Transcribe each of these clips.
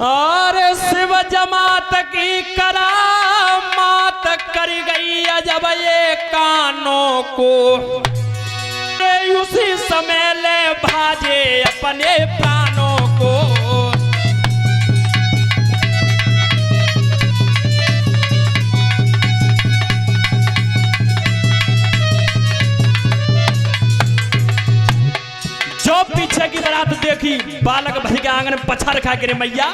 अरे शिव जमात की करामात कर गई अजब ये कानों को, उसी समय ले भाजे अपने प्राणों को। जो पीछे की बारात देखी, बालक भर के आंगन में पछा रखा गिरे मैया,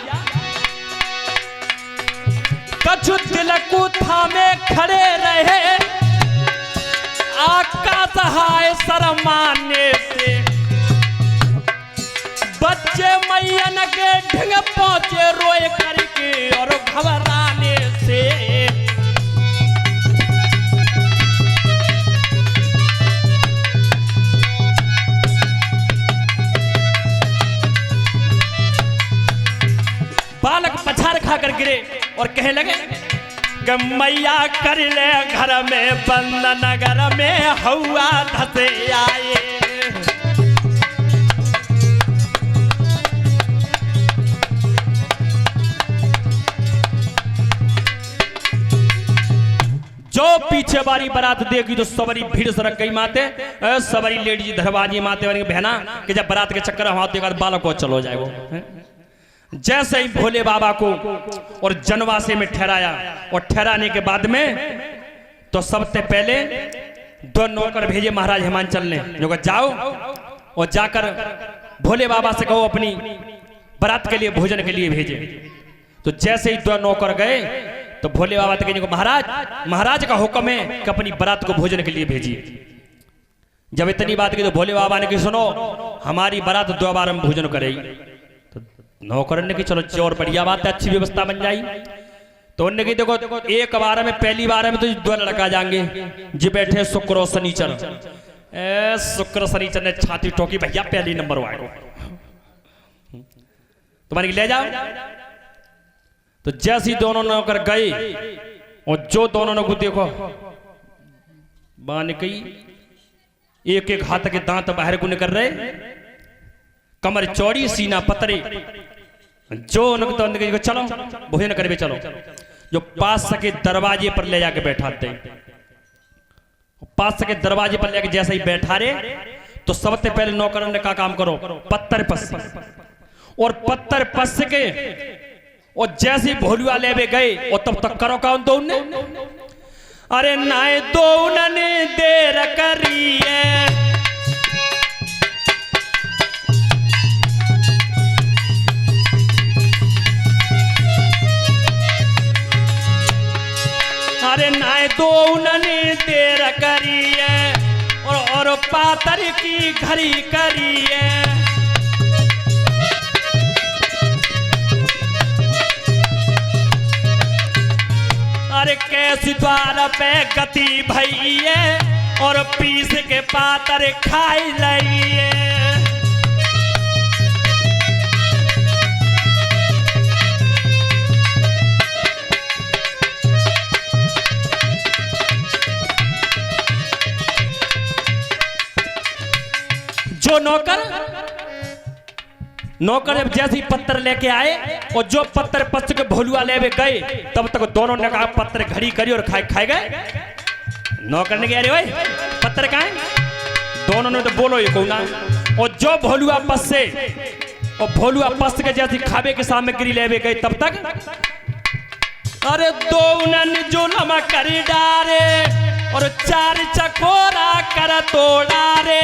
कछु तिलक थामे खड़े रहे, आका सहाय शरमाने से। बच्चे मैयन के ढंग पहुंचे रोए करके और घबराने से। बालक पछाड़ खाकर गिरे और कहने लगे कि मैया कर ले घर में बंद नगर में हवा धसे आए। जो पीछे बारी बारात देखी तो सबरी भीड़ सरक गई माते, सबरी लेडीज दरवाजे माते वाली बहना कि जब बारात के चक्कर हम आते बालक को चलो जाए वो। जैसे ही भोले बाबा को और जनवासे में ठहराया और ठहराने के बाद में तो सबसे पहले दो नौकर भेजे महाराज हिमांचल ने, जो कहा जाओ और जाकर भोले बाबा से कहो अपनी बारात के लिए भोजन के लिए भेजे। तो जैसे ही दो नौकर गए तो भोले बाबा से कहे महाराज का हुक्म है कि अपनी बारात को भोजन के लिए भेजिए। जब इतनी बात की तो भोले बाबा ने कही सुनो हमारी बारात 2 बार हम भोजन करेगी। नौकर ने कि चलो और बढ़िया बात है, अच्छी व्यवस्था बन जाएगी। तो उन्होंने की देखो एक बार में पहली बार में तो 2 लड़का जाएंगे जी बैठे शुक्र और शनिचर। शुक्र शनिचर ने छाती ठोकी भैया पहली नंबर वाले तुम्हारे ले जाओ। तो जैसे ही दोनों नौकर गए और जो दोनों को देखो बान कही एक एक हाथ के दांत बाहर को निकल रहे, कमर चौड़ी सीना पतरे। जो उनको चलो भोजन करवे चलो, जो पास के दरवाजे पर ले जाके बैठाते, पास के दरवाजे पर लेके जैसे ही बैठा रहे तो सबसे पहले नौकर ने कहा काम करो पत्थर पस, और पत्थर पस के और जैसे ही भोलुआ लेवे गए और तब तक करो कौन दो ने, अरे नाए दो ने देर करी है। अरे नाए दो उन्होंने देर करी है और पातर की घड़ी करी है। अरे कैसी द्वार पे गति भई है और पीस के पातर खाई लई है। जो नौकर जब जैसे ही पत्थर लेके आए और जो पत्थर पस के भोलुआ लेवे गए तब तक दोनों ने कहा पत्थर घड़ी करी और खाए गए। नौकर ने कहा अरे भाई पत्थर कहाँ है? दोनों ने तो बोलो ये कौन है। और जो भोलुआ पस से और भोलुआ पस के जैसे खावे के सामग्री लेवे गए तब तक अरे दो जो नमक करी डारे और 4 चकोरा कर तोड़ा रे।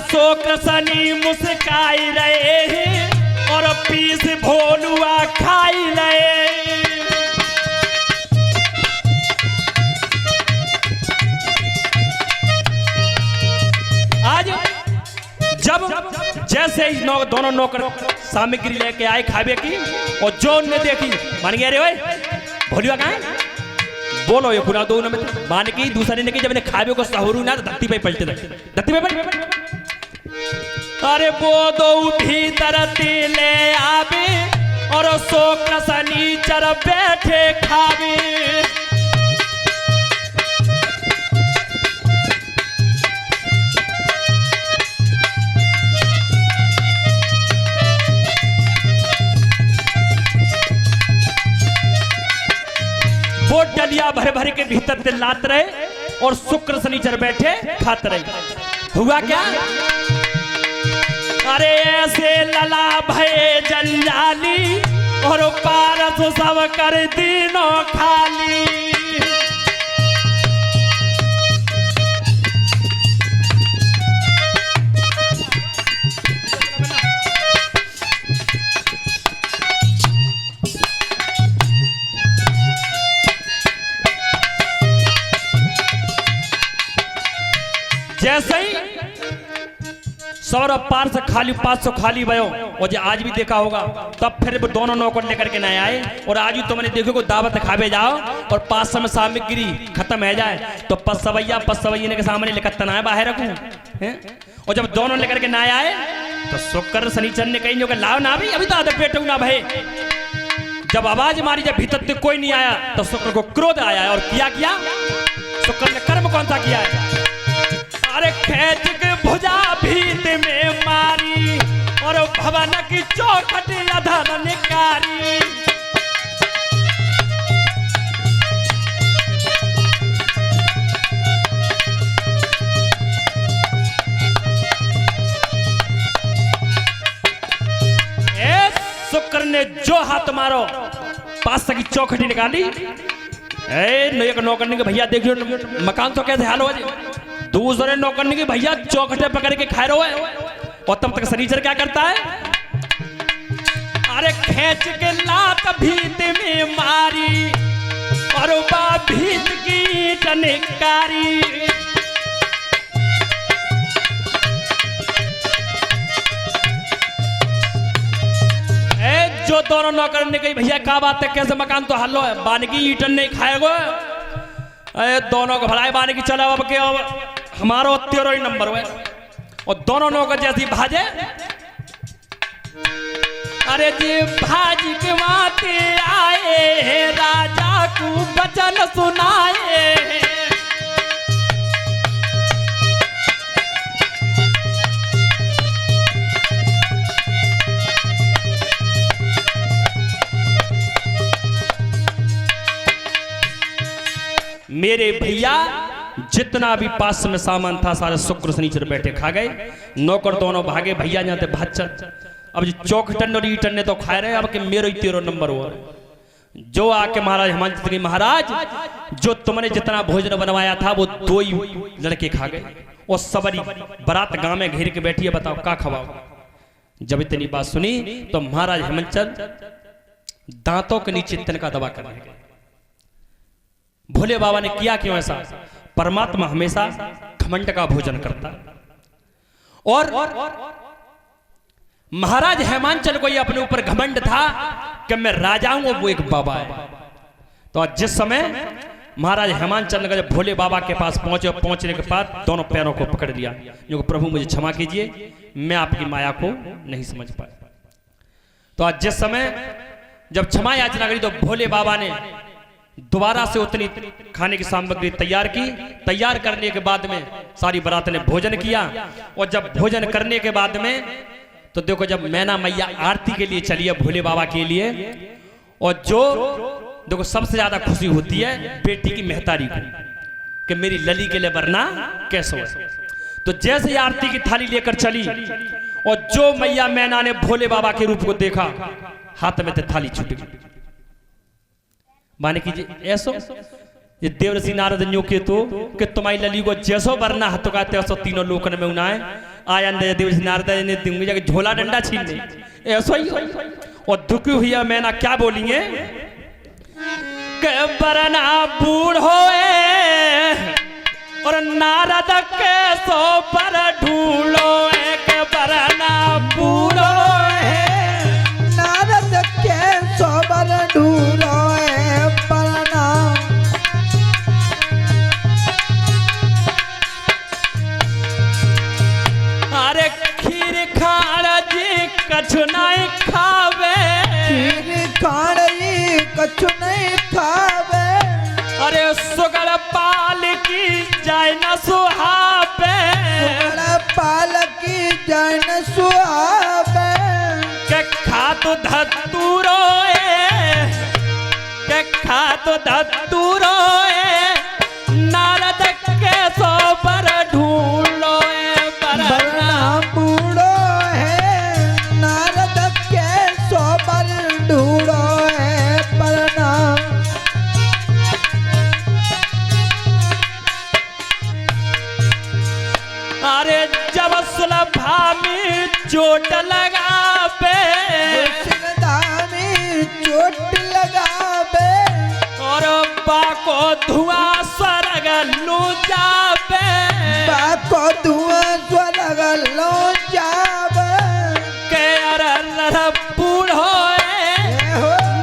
शुक्र शनि मुस्काई रहे हैं और पीस भोलुआ खाई रहे। आज जब जैसे ही दोनों नौकर सामग्री लेके आए खावे की और जो ने देखी मान गया रे भाई भोलुआ कहाँ है? बोलो ये खुला दो में मान की दूसरे ने की जब खावे को सहरू ना धरती पे पलटे धरती पे पलटे। अरे वो दो भीतर ले आवे और शुक्र शनिचर बैठे खावे। वो डलिया भर भर के भीतर से लात रहे और शुक्र शनिचर बैठे खाते रहे। हुआ क्या? अरे ऐसे लला भय जंजाली और पारस सब कर दिनों खाली। जैसे ही सौर पार से खाली 500 खाली भयो और जो आज भी देखा होगा, तब फिर वो दोनों नौकर लेकर के नए आए। और आज भी तुमने देखो को दावत खावे जाओ और 500 में सामग्री खत्म है जाए तो पसवैया के सामने लेकर तनाए बाहर रखूं। और जब दोनों लेकर के नए आए तो शुक्र शनिचर ने कहीं जो लाओ ना, अभी तो आधे पेटू ना भाई। जब आवाज मारी, जब भीतर से कोई नहीं आया तो शुक्र को क्रोध आया और किया शुक्र ने कर्म कौन सा किया है? अरे खेच के भुजा भीत में मारी और भवन की चौखट अधर निकारी। शुक्र ने जो हाथ मारो पास की चौखटी निकाली। एक नौकरनी के भैया देखियो मकान तो कैसे हाल हो जाए। दूसरे नौकरनी के भैया चौखटे पकड़ के खा रहे हो। और तब तक शनिचर क्या करता है? अरे खेच के लात भीत में मारी और बा भीत की टनकारी। जो दोनों नौकर ने कही भैया क्या बात है, कैसे मकान तो हल्लो है, बानगी ईटन नहीं खाएगो। दोनों को भलाई बानगी चला अब के हमारो 13 ही नंबर है। और दोनों नौकर जैसी भाजे, अरे जी भाजी के माते आए राजा को वचन सुनाए। मेरे भैया जितना भी पास में सामान था सारे शुक्र शनिचर बैठे खा गए। नौकर दोनों भागे, भैया जाते भाचर। अब जी चौखटन और ईटन ने तो खाए रहे, अब के मेरे ही 13 नंबर हुआ। जो आके महाराज हेमंत जी, महाराज जो तुमने जितना भोजन बनवाया था वो 2 ही लड़के खा गए। और सबरी बारात गांव में घेर के बैठी है, बताओ क्या खवाओ। जब इतनी बात सुनी तो महाराज हेमंत दांतों के नीचे तिनका दबा कर गए। भोले बाबा ने किया क्यों ऐसा? परमात्मा हमेशा घमंड का भोजन करता। और महाराज हेमांचल को ये अपने ऊपर घमंड था कि मैं राजा हूं, वो एक बाबा है। तो जिस समय महाराज हेमांचल ने जब भोले बाबा के पास पहुंचे, पहुंचने के बाद दोनों पैरों को पकड़ लिया, जो प्रभु मुझे क्षमा कीजिए, मैं आपकी माया को नहीं समझ पाया। तो आज जिस समय जब क्षमा याचना करी तो भोले बाबा ने दोबारा से उतनी खाने की सामग्री तैयार की। तैयार करने के बाद में सारी बारात ने भोजन किया। और जब भोजन करने के बाद में तो देखो, जब मैना मैया आरती के लिए चली है भोले बाबा के लिए, और जो देखो सबसे ज्यादा खुशी होती है बेटी की मेहतारी को कि मेरी लली के लिए वरना कैसे हो। तो जैसे आरती की थाली लेकर चली और जो मैया मैना ने भोले बाबा के रूप को देखा, हाथ में थाली छूट गई। माने कीजिए ऐसो ये देवर्षि नारद न्यू के तो कि तुम्हारी लली को जैसो वरना हाथ का तैसो तीनों लोकन में उनाए आया। देवर्षि नारद ने दूंगी जाके झोला डंडा छीन ले, ऐसो ही। और दुखी हुई मैना क्या बोलेंगे कि वरना बूढ़ होए और नारद के सो पर ढूंढो के वरना बूढ़ होए, नारद के सो पर ढूंढो खीर खाड़ा जी कछु नहीं खावे, खीर कछु नहीं खावे। अरे सुगड़ पाल की जाय न सुहावे, सुगड़ पाल की जाय न सुहावे। के खातो धतूरो के खातो धतूरो नारद के सो पर ढूंढो बरना बूढ़ो है नारद के सो पर ढूंढो है बरना। अरे जब सुलभा में चोट लगावे, धामी चोट लगावे। और बाको धुआं स्वर्ग लू जावे, बाको धुआं स्वर्ग लो जावे। के अर बूढ़ो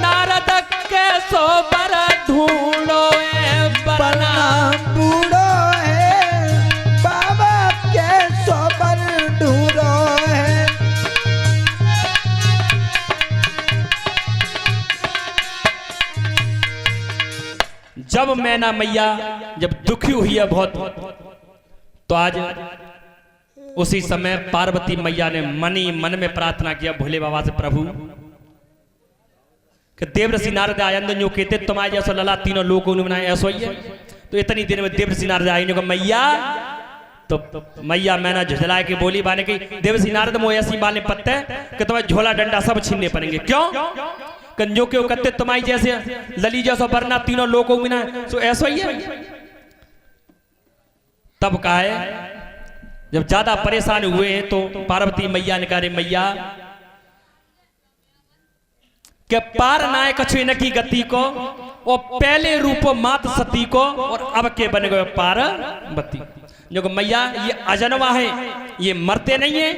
नारद के सोबर ढूंढो बरना। बूढ़ो है बाबा के सोबर ढूंढो है। जब मैना मैया जब दुखी हुई है बहुत, तो आज उसी समय पार्वती मैया ने मनी मन में प्रार्थना किया भोले बाबा से, प्रभु कि देवऋषि नारद आयंद जो कहते तुम्हारे जैसा लला तीनों लोगों ने बनाया ऐसा ही है। तो इतनी देर में देवऋषि नारद आए को मैया, तो मैया मैना झुझला के बोली बाने की देवऋषि नारद मोह ऐसी बाले पत्ते कि तुम्हारे झोला डंडा सब छीनने पड़ेंगे। क्यों? कंजो के कहते तुम्हारी जैसे लली जैसा वरना तीनों लोगों में ना, तो ऐसा ही है। तब कहा है जब ज्यादा परेशान हुए तो पार्वती मैया ने कहा मैया के पार नाय कछु न की गति को, और पहले रूप मात सती को, और अब के बन गए पार्वती। जो कि मैया ये अजन्मा है, ये मरते नहीं है,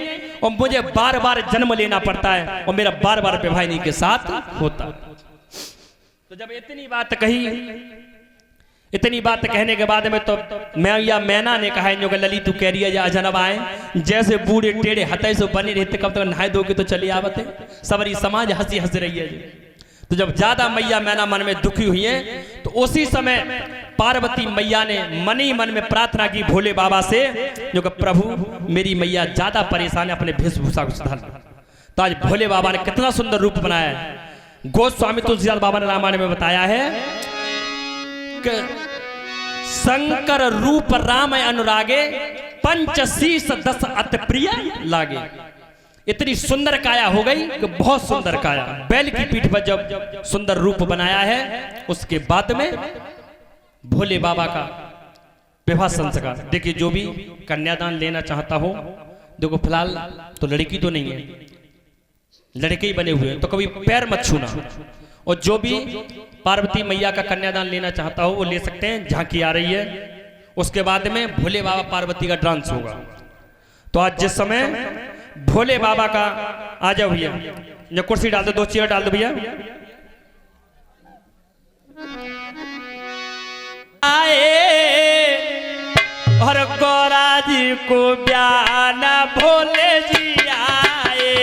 और मुझे बार बार जन्म लेना पड़ता है, और मेरा बार बार विवाह इन्हीं के साथ होता। तो जब इतनी बात कही, इतनी बात कहने के बाद में तो मैया मैना ने कहा जो लली तू कह रही है अजन्मा है, जैसे बूढ़े टेढ़े हथे से बने रहते, कब तक नहाए धो के तो चली आवते। सबरी समाज हंसी हंस रही है जी। तो जब ज्यादा मैया मैना मन में दुखी हुई है, तो उसी समय पार्वती मैया ने मनी मन में प्रार्थना की भोले बाबा से, जो कि प्रभु मेरी मैया ज्यादा परेशान है, अपने वेशभूषा को सुधार। तो आज भोले बाबा ने कितना सुंदर रूप बनाया है। गोस्वामी तुलसीदास बाबा ने रामायण में बताया है कि शंकर रूप राम अनुरागे, पंचशीष 10 अति प्रिय लागे। इतनी सुंदर काया हो गई कि बहुत सुंदर काया, बैल की पीठ पर जब सुंदर रूप बनाया है, उसके बाद में भोले बाबा का विवाह संस्कार। देखिए जो भी कन्यादान लेना चाहता हो, देखो फिलहाल तो लड़की तो नहीं है, लड़के ही बने हुए, तो कभी पैर मत छूना। और जो भी पार्वती मैया का कन्यादान लेना चाहता हो वो ले सकते हैं। झांकी आ रही है, उसके बाद में भोले बाबा पार्वती का डांस होगा। तो आज जिस समय भोले बाबा का आ जाओ भैया, जो कुर्सी डाल दो, 2 चेयर डाल दो भैया। आए और गौरा जी को बयान भोले जी आए।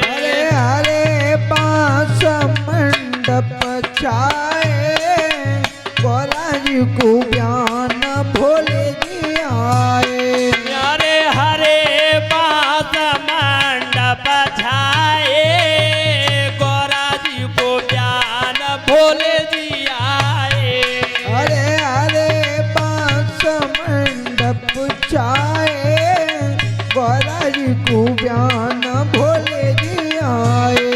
हरे हरे बांस मंडप छाए, गौरा जी को बयान भोले जी आए। हरे हरे बांस मंडप छाए, गौरा जी को बयान भोले जी आए। हरे हरे बांस मंडप छाए, गौरा जी को बयान भोले जी आए।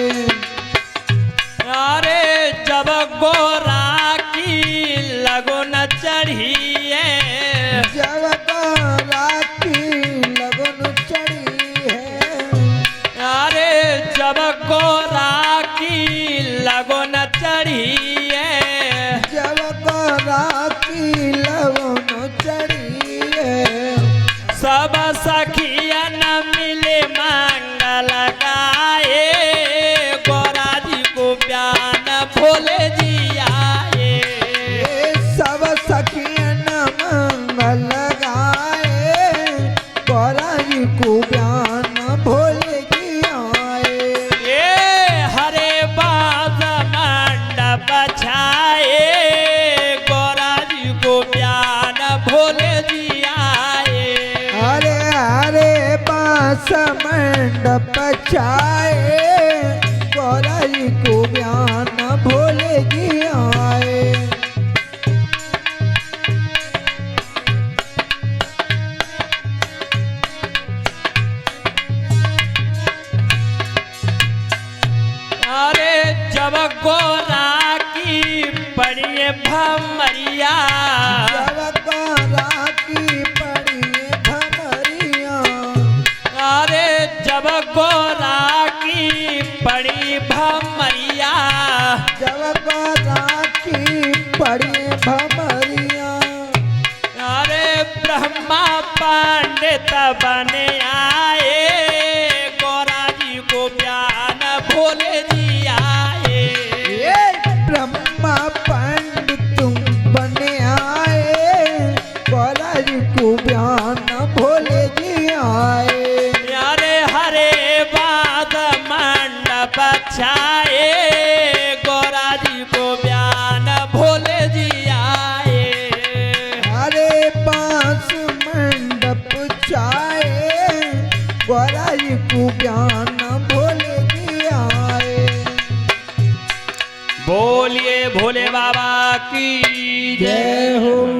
अरे जब गौरा की लगन चढ़ी है, जब गौरा की लगन चढ़ी है। अरे जब गौरा की लगन चढ़ी है, जब गौरा की लगन चढ़ी है। सब सखियन मिले मंगल गाए, गौरा जी को बयान भोले जी आए। सब सखियन मंगल गाए, गौरा जी को बयान भोले जी आए। ए हरे बाज मंडप मंडप छाए गौरा जी को बयान भोले जी आए। अरे जब गोरा की पड़ी भमरिया, जब गौरा की पड़ी भमरिया, अरे जब गोरा की पड़ी भमरिया, जब गौरा की पड़ी भमरिया, अरे ब्रह्मा पंडित बने आए गौरा जी को बयान भोले जी आए। ये ब्रह्मा पंडित तुम बने आए गौरा जी को बयान भोले जी आए। अरे हरे बाद मंडप छाए गौरा जी को बयान भोले जी आए। हरे पास मंडप छाए गौरा जी को बयान भोले जी आए। बोलिए भोले बाबा की जय हो।